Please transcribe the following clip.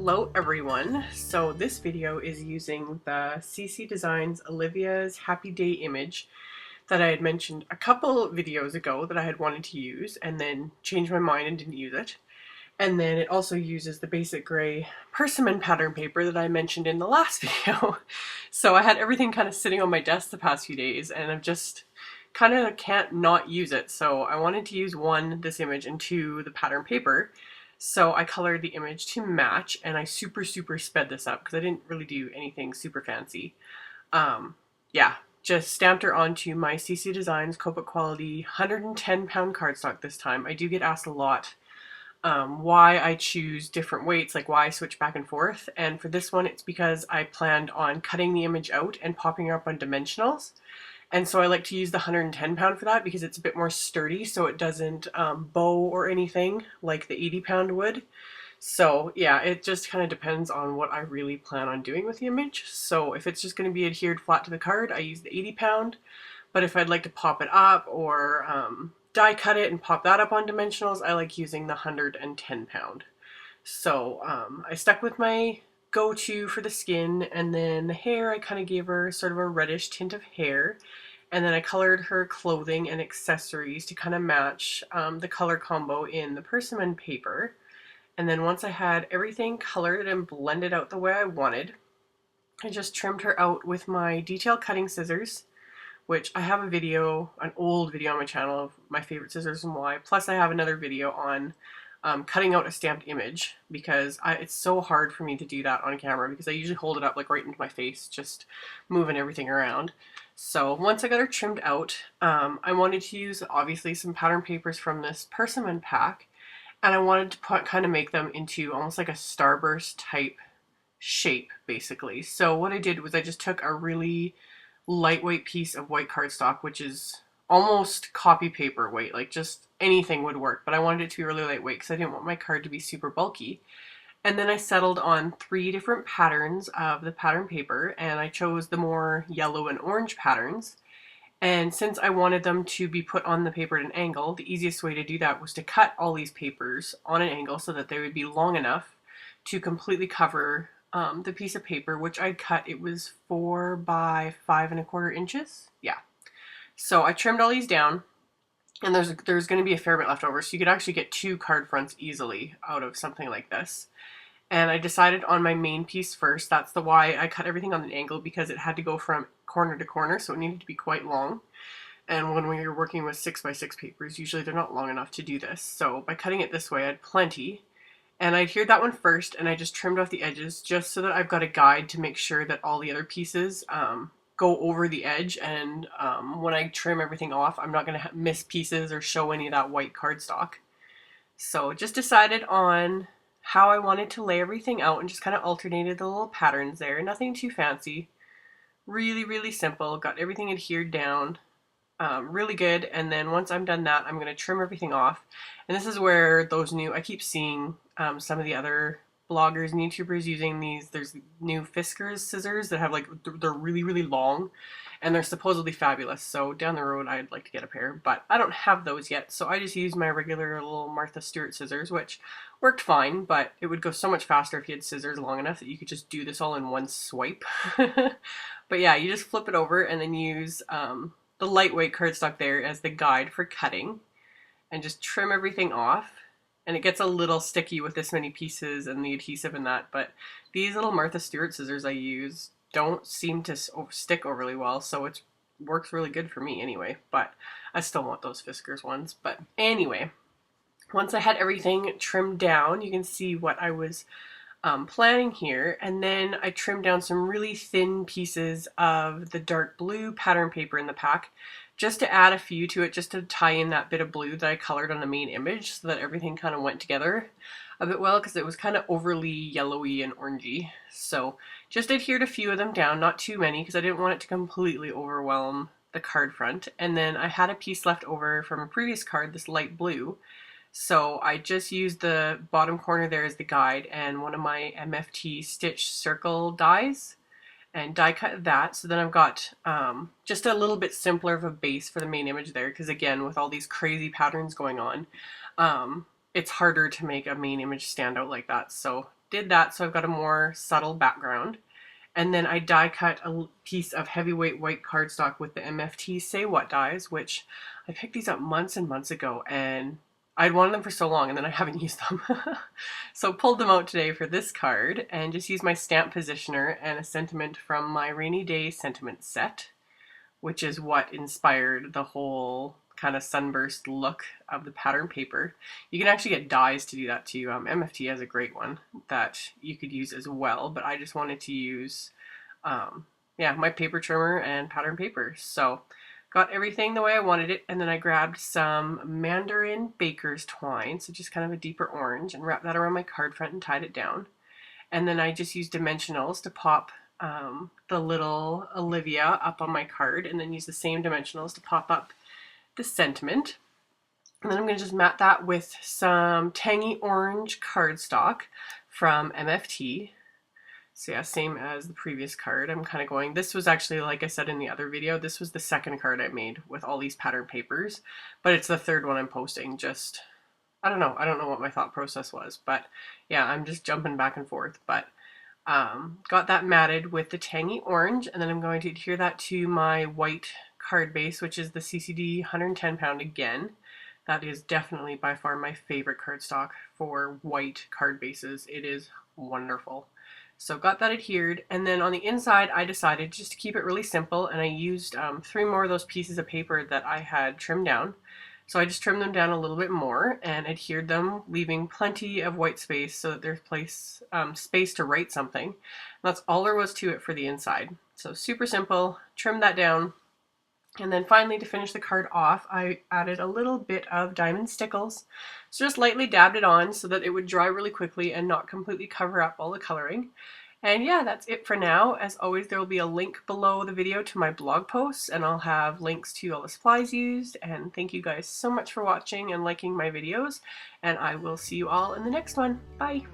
Hello everyone! So this video is using the CC Designs Olivia's Happy Day image that I had mentioned a couple videos ago that I had wanted to use and then changed my mind and didn't use it. And then it also uses the basic gray persimmon pattern paper that I mentioned in the last video. So I had everything kind of sitting on my desk the past few days and I've just kind of can't not use it. So I wanted to use one, this image, and two, the pattern paper. So I colored the image to match and I super sped this up because I didn't really do anything super fancy. Yeah, just stamped her onto my CC Designs Copic Quality 110-pound cardstock this time. I do get asked a lot why I choose different weights, like why I switch back and forth. And for this one, it's because I planned on cutting the image out and popping her up on dimensionals. And so I like to use the 110-pound for that because it's a bit more sturdy, so it doesn't bow or anything like the 80-pound would. So yeah, it just kind of depends on what I really plan on doing with the image. So if it's just going to be adhered flat to the card, I use the 80-pound. But if I'd like to pop it up or die cut it and pop that up on dimensionals, I like using the 110-pound. So I stuck with my go-to for the skin, and then the hair I kind of gave her sort of a reddish tint of hair, and then I colored her clothing and accessories to kind of match the color combo in the persimmon paper. And then once I had everything colored and blended out the way I wanted, I just trimmed her out with my detail cutting scissors, which I have a video, an old video on my channel of my favorite scissors and why. Plus I have another video on cutting out a stamped image because it's so hard for me to do that on camera because I usually hold it up like right into my face, just moving everything around. So once I got her trimmed out, I wanted to use obviously some pattern papers from this persimmon pack, and I wanted to kind of make them into almost like a starburst type shape basically. So what I did was I just took a really lightweight piece of white cardstock, which is almost copy paper weight, like just anything would work, but I wanted it to be really lightweight because I didn't want my card to be super bulky. And then I settled on 3 different patterns of the pattern paper, and I chose the more yellow and orange patterns. And since I wanted them to be put on the paper at an angle, the easiest way to do that was to cut all these papers on an angle so that they would be long enough to completely cover the piece of paper, which I'd cut. It was 4 by 5¼ inches. Yeah. So I trimmed all these down, and there's going to be a fair bit left over, so you could actually get 2 card fronts easily out of something like this. And I decided on my main piece first. That's the why I cut everything on an angle, because it had to go from corner to corner, so it needed to be quite long. And when you're working with 6 by 6 papers, usually they're not long enough to do this. So by cutting it this way, I had plenty. And I adhered that one first, and I just trimmed off the edges just so that I've got a guide to make sure that all the other pieces go over the edge, and when I trim everything off, I'm not going to miss pieces or show any of that white cardstock. So just decided on how I wanted to lay everything out and just kind of alternated the little patterns there. Nothing too fancy. Really simple. Got everything adhered down really good. And then once I'm done that, I'm going to trim everything off. And this is where those new, I keep seeing some of the other bloggers and YouTubers using these. There's new Fiskars scissors that have like, they're really long, and they're supposedly fabulous. So down the road I'd like to get a pair, but I don't have those yet, so I just use my regular little Martha Stewart scissors, which worked fine, but it would go so much faster if you had scissors long enough that you could just do this all in one swipe. But yeah, you just flip it over and then use the lightweight cardstock there as the guide for cutting, and just trim everything off. And it gets a little sticky with this many pieces and the adhesive and that, but these little Martha Stewart scissors I use don't seem to stick overly well, so it works really good for me anyway, but I still want those Fiskars ones. But anyway, once I had everything trimmed down, you can see what I was planning here, and then I trimmed down some really thin pieces of the dark blue pattern paper in the pack, just to add a few to it, just to tie in that bit of blue that I colored on the main image so that everything kind of went together a bit well, because it was kind of overly yellowy and orangey. So just adhered a few of them down, not too many, because I didn't want it to completely overwhelm the card front. And then I had a piece left over from a previous card, this light blue. So I just used the bottom corner there as the guide and one of my MFT stitch circle dies, and die cut that. So then I've got just a little bit simpler of a base for the main image there, because again, with all these crazy patterns going on, it's harder to make a main image stand out like that. So did that so I've got a more subtle background. And then I die cut a piece of heavyweight white cardstock with the MFT Say What dies, which I picked these up months and months ago, and I'd wanted them for so long and then I haven't used them. So pulled them out today for this card and just used my stamp positioner and a sentiment from my rainy day sentiment set, which is what inspired the whole kind of sunburst look of the pattern paper. You can actually get dies to do that too. MFT has a great one that you could use as well, but I just wanted to use yeah, my paper trimmer and pattern paper. So got everything the way I wanted it, and then I grabbed some Mandarin Baker's twine, so just kind of a deeper orange, and wrapped that around my card front and tied it down. And then I just used dimensionals to pop the little Olivia up on my card, and then use the same dimensionals to pop up the sentiment. And then I'm going to just mat that with some tangy orange cardstock from MFT. So yeah, same as the previous card. I'm kind of going, this was actually, like I said in the other video, this was the second card I made with all these pattern papers, but it's the third one I'm posting. Just, I don't know what my thought process was, but yeah, I'm just jumping back and forth. But got that matted with the tangy orange, and then I'm going to adhere that to my white card base, which is the CCD 110 pound again. That is definitely by far my favorite cardstock for white card bases. It is wonderful. So got that adhered, and then on the inside I decided just to keep it really simple, and I used 3 more of those pieces of paper that I had trimmed down. So I just trimmed them down a little bit more and adhered them, leaving plenty of white space so that there's space to write something. And that's all there was to it for the inside. So super simple, trimmed that down. And then finally, to finish the card off, I added a little bit of diamond stickles. So just lightly dabbed it on so that it would dry really quickly and not completely cover up all the coloring. And yeah, that's it for now. As always, there will be a link below the video to my blog posts, and I'll have links to all the supplies used. And thank you guys so much for watching and liking my videos, and I will see you all in the next one. Bye!